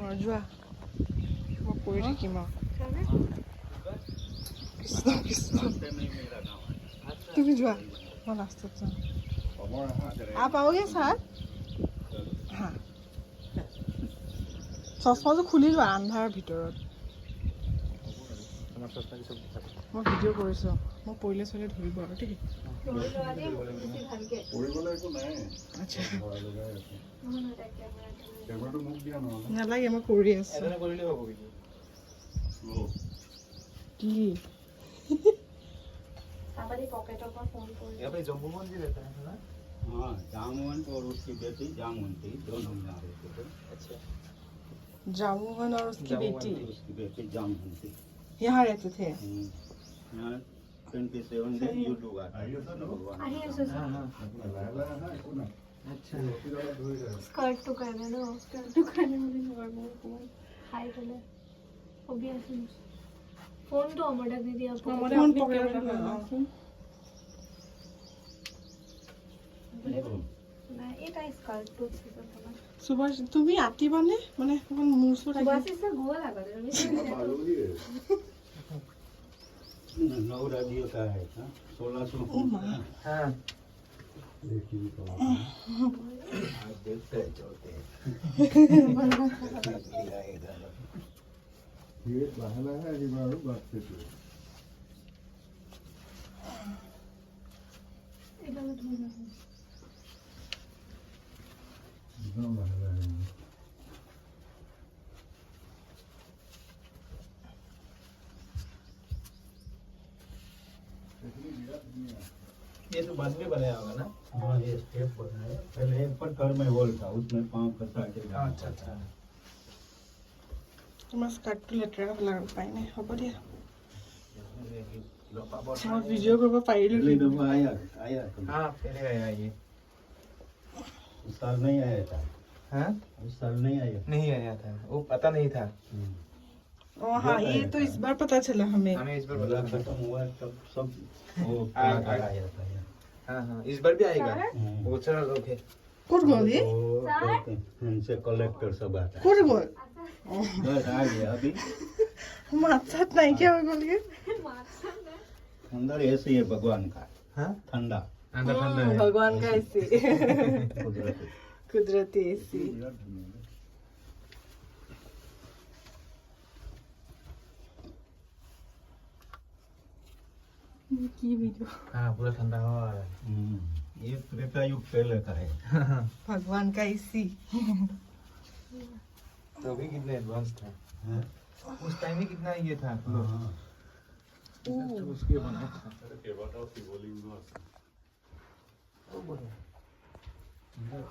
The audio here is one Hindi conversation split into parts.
আৰু যোৱা মই কৰি থাকিম আৰু কৃষ্ণ কৃষ্ণ তুমি যোৱা মই লাষ্টত যাম आप आओगे साथ हाँ চশমাটো খুলি লোৱা আন্ধাৰ ভিতৰত মই ভিডিঅ' কৰিছোঁ মই পৰিলে চলিলে ধৰিব আৰু দেই আচ্ছা নালাগে মই কৰি আছোঁ কি हाँ जामुन और उसकी बेटी जामुनती दोनों यहाँ रहते थे। अच्छा जामुन और उसकी बेटी जामुनती यहाँ रहते थे यहाँ 27 दिन यूट्यूब आता है अच्छा स्कर्ट तो करने दो स्कर्ट तो करने वाली और वो हाय बोले वो भी ऐसे फोन तो अमरक दीदी आपको फोन पकड़ रखा मैं এটা স্কার্ট তো ছিল তোমার সুভাষ তুমি আতিবানে মানে কোন মুরসুর আগে সুভাষ से गोवा लगा दे नौरा दियो का है 1600 हाँ देखिए तो आज देखते हैं चलते हैं ये बहाना है रिवारू बात से এটা তো ধরে ये तो बाद में बनाया होगा ना हाँ ये स्टेप बना है पहले एक पत्थर में होल था उसमें पाँव फंसा के अच्छा अच्छा তোমাৰ স্কাৰ্টটো লেতেৰা হ'ল আৰু উপায় নাই হ'ব দিয়া মই ভিডিঅ' কৰিব পাৰিলোঁ अगले दफा आया आया हाँ पहले आया ये उस साल नहीं आया था हाँ उस साल नहीं आया नहीं आया था वो पता नहीं था ओ हाँ ये तो इस बार पता चला हमें हमें इस बार बोला पता खत्म हुआ तब सब वो आया कलाकार आया था यहाँ। हाँ हाँ इस बार भी आएगा हम्म। बहुत सारा लोग है ক'ত গ'ল ই वो कहते हैं, उनसे कलेक्टर सब आता है ক'ত ग'ল बस आ गया अभी মাত চাত নাইকিয়া হৈ গ'লগে अंदर ऐसे है भगवान का हाँ ठंडा अंदर ठंडा है भगवान का ऐसे कुदरती कुदरती ऐसी की वीडियो हाँ पूरा ठंडा हवा है ये त्रेता युग पहले का है भगवान का ऐसी तो भी कितने एडवांस था हाँ? उस टाइम में कितना ये था हाँ। उसके बना था इधर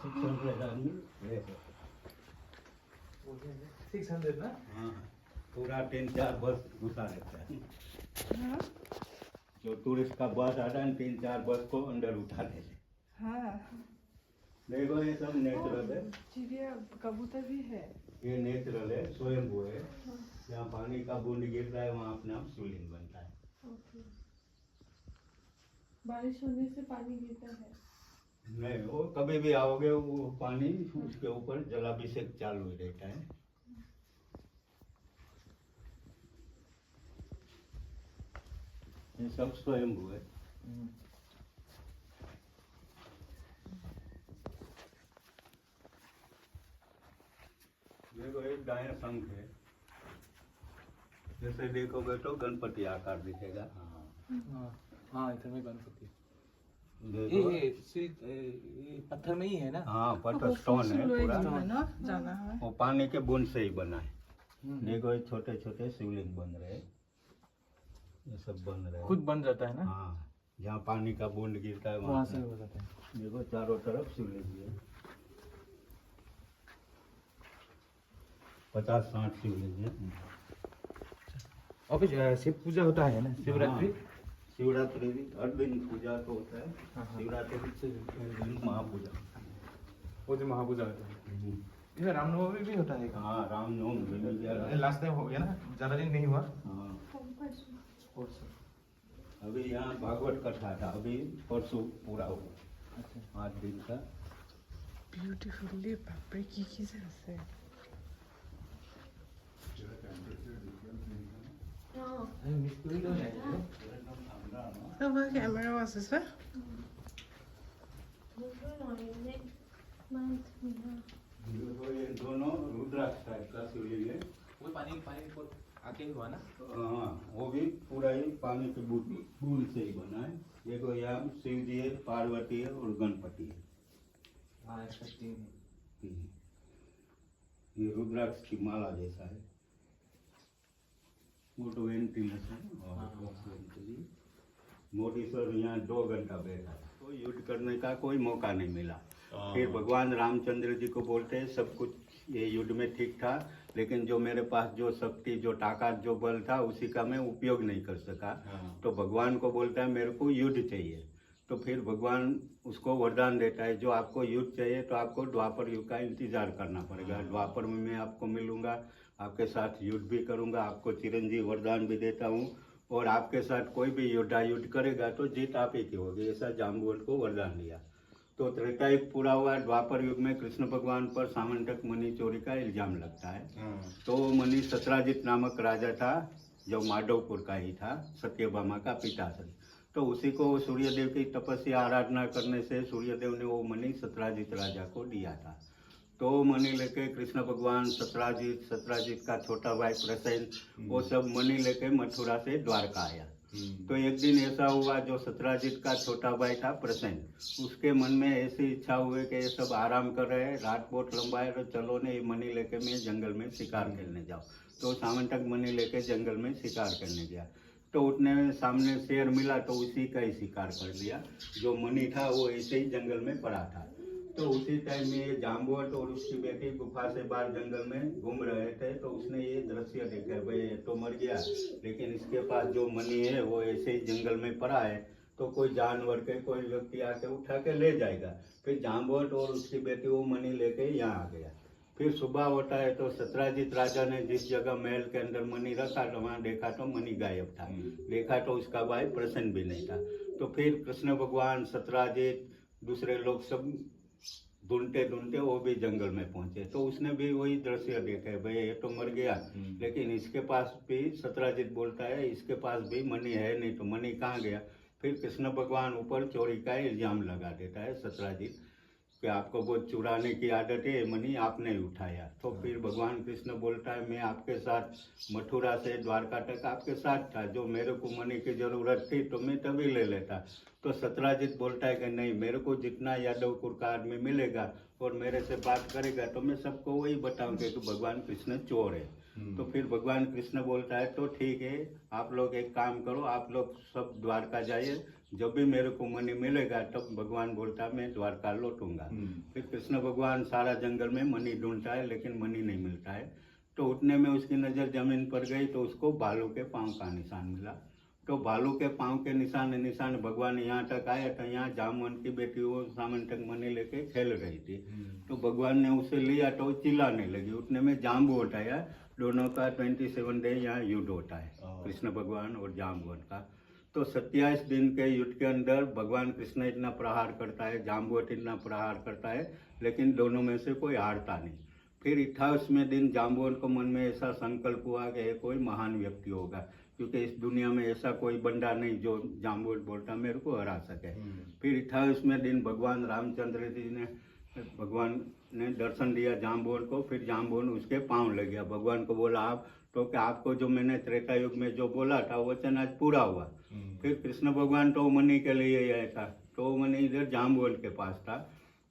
600 आदमी है। 600 ना हाँ, पूरा 3-4 बस घुसा रहता है जो टूरिस्ट का बस आता है 3-4 बस को अंदर उठा देते हाँ देखो ये सब नेचुरल है चिड़िया कबूतर भी है ये नेचुरल है स्वयंभू है जहाँ पानी का बूंद गिरता है वहाँ अपने आप शिवलिंग बनता है बारिश होने से पानी गिरता है नहीं वो कभी भी आओगे वो पानी उसके ऊपर जलाभिषेक चालू ही रहता है ये सब स्वयंभू है देखो एक दाएं शंख है जैसे देखोगे तो गणपति आकार दिखेगा हाँ हाँ इधर में गणपति देखो ये पत्थर में ही है ना हाँ पत्थर स्टोन है पूरा है ना जाना है वो पानी के बूंद से ही बना है देखो ये छोटे छोटे शिवलिंग बन रहे हैं ये सब बन रहे हैं खुद बन जाता है ना हाँ जहाँ पानी का बूंद गिरता है वहाँ वहाँ से हो जाता है देखो चारों तरफ शिवलिंग है 50-60 शिवलिंग है और फिर शिव पूजा होता है ना शिवरात्रि हाँ, शिवरात्रि भी हर दिन पूजा तो होता है हाँ, हाँ। शिवरात्रि से दिन महापूजा वो जो महापूजा होता है इधर रामनवमी भी होता है हाँ रामनवमी लास्ट टाइम हो गया ना ज़्यादा दिन नहीं हुआ हाँ अभी यहाँ भागवत कथा था अभी परसों पूरा हुआ अच्छा 5 दिन का বিউটিফুলি বাপৰে কি যে আছে Apa kamera আছে স্যার? ये दोनों रुद्राक्ष टाइप का शिवलिंग है। वो पानी पानी को आके हुआ ना। हाँ, वो भी पूरा ही पानी के बूंद से ही बना है। देखो यहाँ शिव जी है, पार्वती है और गणपति है। हाँ इसका तीन ये रुद्राक्ष की माला जैसा है। मोटो वेंटिलेशन और मोदी सर यहाँ 2 घंटा बैठा था। कोई युद्ध करने का कोई मौका नहीं मिला। फिर भगवान रामचंद्र जी को बोलते हैं सब कुछ ये युद्ध में ठीक था, लेकिन जो मेरे पास जो शक्ति, जो ताकत, जो बल था उसी का मैं उपयोग नहीं कर सका। तो भगवान को बोलता है मेरे को युद्ध चाहिए। तो फिर भगवान उसको वरदान देता है जो आपको युद्ध चाहिए तो आपको द्वापर युग का इंतजार करना पड़ेगा। द्वापर में मैं आपको मिलूंगा, आपके साथ युद्ध भी करूंगा, आपको चिरंजीव वरदान भी देता हूँ और आपके साथ कोई भी योद्धा युद्ध करेगा तो जीत आप ही की होगी। ऐसा जाम्बुवंत को वरदान दिया। तो त्रेता युग पूरा हुआ। द्वापर युग में कृष्ण भगवान पर सामंतक मणि चोरी का इल्जाम लगता है। तो मणि सत्राजित नामक राजा था जो माधवपुर का ही था, सत्यभामा का पिता था। तो उसी को सूर्यदेव की तपस्या आराधना करने से सूर्यदेव ने वो मणि सत्राजित राजा को दिया था। तो मणि लेके कृष्ण भगवान, सत्राजित का छोटा भाई प्रसेन, वो सब मणि लेके मथुरा से द्वारका आया। तो एक दिन ऐसा हुआ जो सत्राजित का छोटा भाई था प्रसेन, उसके मन में ऐसी इच्छा हुई कि ये सब आराम कर रहे हैं, रात बहुत लंबा है, तो चलो ने ये मणि लेके मैं जंगल में शिकार खेलने जाऊँ। तो सामंतक मणि लेके जंगल में शिकार करने गया। तो उतने सामने शेर मिला तो उसी का ही शिकार कर लिया। जो मणि था वो ऐसे ही जंगल में पड़ा था। तो उसी टाइम में ये जाम्बुवंत और उसकी बेटी गुफा से बाहर जंगल में घूम रहे थे। तो उसने ये दृश्य देखा, भाई ये तो मर गया, लेकिन इसके पास जो मणि है वो ऐसे ही जंगल में पड़ा है, तो कोई जानवर के कोई व्यक्ति आके उठा के ले जाएगा। फिर जाम्बुवंत और उसकी बेटी वो मणि लेके यहाँ आ गया। फिर सुबह होता है तो सत्राजित राजा ने जिस जगह महल के अंदर मणि रखा तो वहाँ देखा तो मणि गायब था। देखा तो उसका भाई प्रसन्न भी नहीं था। तो फिर कृष्ण भगवान, सत्राजित, दूसरे लोग सब ढूंढते ढूंढते वो भी जंगल में पहुंचे। तो उसने भी वही दृश्य देखा है, भाई ये तो मर गया, लेकिन इसके पास भी, सत्राजित बोलता है इसके पास भी मणि है नहीं, तो मणि कहाँ गया। फिर कृष्ण भगवान ऊपर चोरी का इल्जाम लगा देता है सत्राजित कि आपको बहुत चुराने की आदत है, मणि आपने ही उठाया। तो फिर भगवान कृष्ण बोलता है मैं आपके साथ मथुरा से द्वारका तक आपके साथ था, जो मेरे को मणि की जरूरत थी तो मैं तभी ले लेता। तो सत्राजित बोलता है कि नहीं, मेरे को जितना यादवपुर का आदमी मिलेगा और मेरे से बात करेगा तो मैं सबको वही बताऊंगा कि भगवान कृष्ण चोर है। तो फिर भगवान कृष्ण बोलता है तो ठीक है, आप लोग एक काम करो, आप लोग सब द्वारका जाइए, जब भी मेरे को मणि मिलेगा तब भगवान बोलता है मैं द्वारका लौटूंगा। फिर कृष्ण भगवान सारा जंगल में मणि ढूंढता है लेकिन मणि नहीं मिलता है। तो उतने में उसकी नज़र जमीन पर गई तो उसको भालू के पाँव का निशान मिला। तो भालू के पाँव के निशान भगवान यहाँ तक आया तो यहाँ जाम्बुवंत की बेटी वो सामंतक मणि लेके खेल रही थी। तो भगवान ने उसे लिया तो चिल्लाने लगी। उतने में जाम्बुवंत आया। दोनों का 27 डे यहाँ युद्ध होता है, कृष्ण भगवान और जाम्बुवंत का। तो 27 दिन के युद्ध के अंदर भगवान कृष्ण इतना प्रहार करता है, जाम्बुवंत इतना प्रहार करता है, लेकिन दोनों में से कोई हारता नहीं। फिर 28वें दिन जाम्बुवंत को मन में ऐसा संकल्प हुआ कि कोई महान व्यक्ति होगा, क्योंकि इस दुनिया में ऐसा कोई बंदा नहीं जो जाम्बुवंत बोलता मेरे को हरा सके। फिर 28वें दिन भगवान रामचंद्र जी ने, भगवान ने दर्शन दिया जाम्बुवंत को। फिर जाम्बुवंत उसके पाँव लग गया। भगवान को बोला आप तो कि आपको जो मैंने त्रेता युग में जो बोला था वचन आज पूरा हुआ। फिर कृष्ण भगवान तो मणि के लिए आया था, तो मणि इधर जाम्बुवंत के पास था।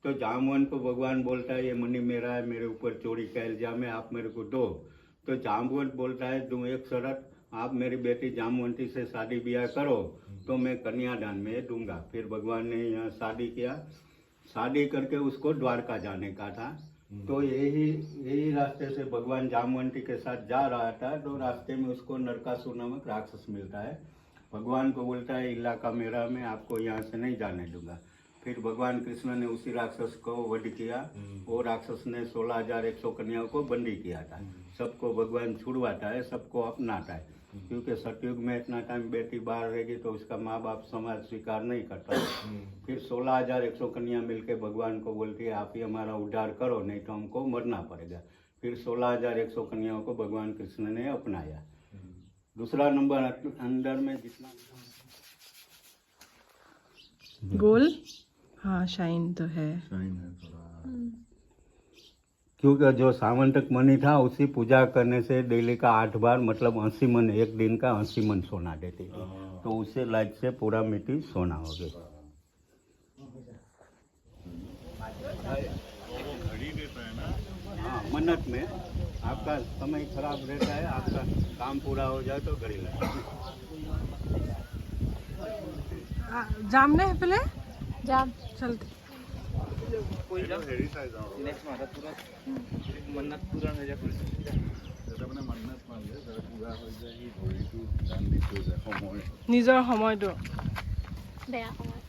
तो जाम्बुवंत को भगवान बोलता है ये मणि मेरा है, मेरे ऊपर चोरी का इल्जाम है, आप मेरे को दो। तो जाम्बुवंत बोलता है तुम एक शर्त, आप मेरी बेटी जाम्बुवंती से शादी ब्याह करो तो मैं कन्यादान में दूंगा। फिर भगवान ने यहाँ शादी किया। शादी करके उसको द्वारका जाने का था। तो यही रास्ते से भगवान जाम्बुवंती के साथ जा रहा था। तो रास्ते में उसको नरकासुर नामक राक्षस मिलता है। भगवान को बोलता है इलाका मेरा, मैं आपको यहाँ से नहीं जाने दूंगा। फिर भगवान कृष्ण ने उसी राक्षस को वध किया। वो राक्षस ने 16,100 कन्याओं को बंदी किया था। सबको भगवान छुड़वाता है, सबको अपनाता है, क्योंकि सतयुग में इतना टाइम बेटी बाहर रहेगी तो उसका माँ बाप समाज स्वीकार नहीं करता। फिर 16,100 कन्या मिलके भगवान को बोलती है आप ही हमारा उद्धार करो, नहीं तो हमको मरना पड़ेगा। फिर 16,100 कन्याओं को भगवान कृष्ण ने अपनाया। दूसरा नंबर अंदर में जितना गोल, हाँ शाइन तो है। क्योंकि जो सावंतक मणि था उसी पूजा करने से डेली का 8 बार मतलब 80 मन, एक दिन का 80 मन सोना देती थी। तो उससे लाइट से पूरा मिट्टी सोना हो गई। हाँ, मन्नत में आपका समय खराब रहता है, आपका काम पूरा हो जाए तो घड़ी लगती है। जामने है पहले जाम चलते। নিজৰ সময়টো বেয়া সময়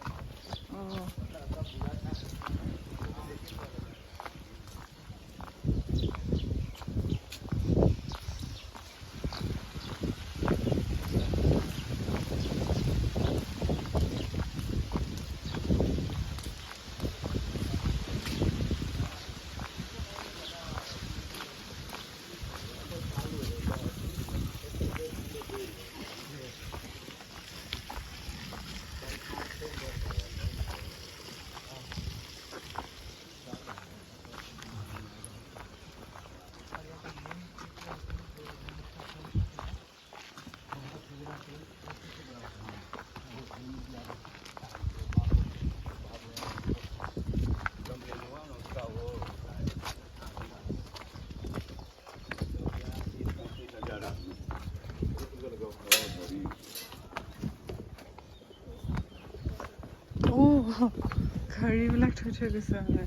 ঘড়ীবিলাক থৈ থৈ গৈছে মানে।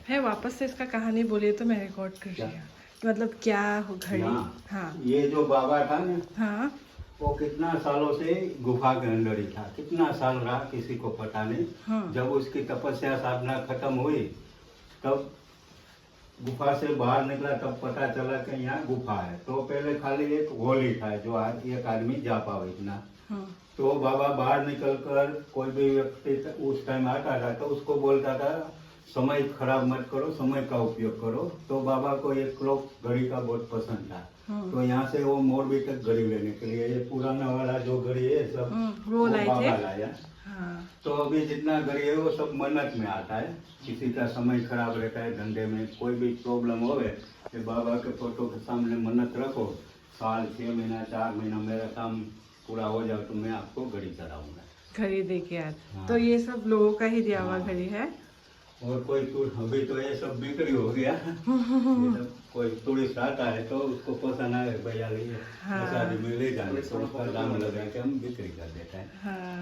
है वापस से इसका कहानी बोलिए तो मैं रिकॉर्ड कर रही हूँ। मतलब क्या हो घड़ी। हाँ ये जो बाबा था ना, हाँ वो कितना सालों से गुफा के अंदर ही था। कितना साल रहा किसी को पता नहीं। हाँ। जब उसकी तपस्या साधना खत्म हुई तब गुफा से बाहर निकला, तब पता चला कि यहाँ गुफा है। तो पहले खाली एक हॉल ही था जो एक आदमी जा पाओ इतना। हाँ तो बाबा बाहर निकलकर कोई भी व्यक्ति उस टाइम आता था तो उसको बोलता था समय खराब मत करो, समय का उपयोग करो। तो बाबा को एक क्लॉक घड़ी का बहुत पसंद था। हाँ। तो यहाँ से वो मोरबी तक घड़ी लेने के लिए ये पुराना वाला जो घड़ी है सब वो लाए थे। बाबा लाया। हाँ तो अभी जितना घड़ी है वो सब मन्नत में आता है। किसी का समय खराब रहता है, धंधे में कोई भी प्रॉब्लम हो तो बाबा के फोटो के सामने मन्नत रखो, साल 6 महीना 4 महीना मेरा काम पूरा हो जाए तो मैं आपको घड़ी चढ़ाऊंगा। घड़ी दे के आज। हाँ। तो ये सब लोगों का ही दिया हुआ घड़ी है। और कोई अभी तो ये सब बिक्री हो गया। ये सब कोई टूरिस्ट आता है तो उसको पसंद आए भैया लिए हाँ। शादी में ले जाने तो उसका दाम लगा के हम बिक्री कर देते हैं। हाँ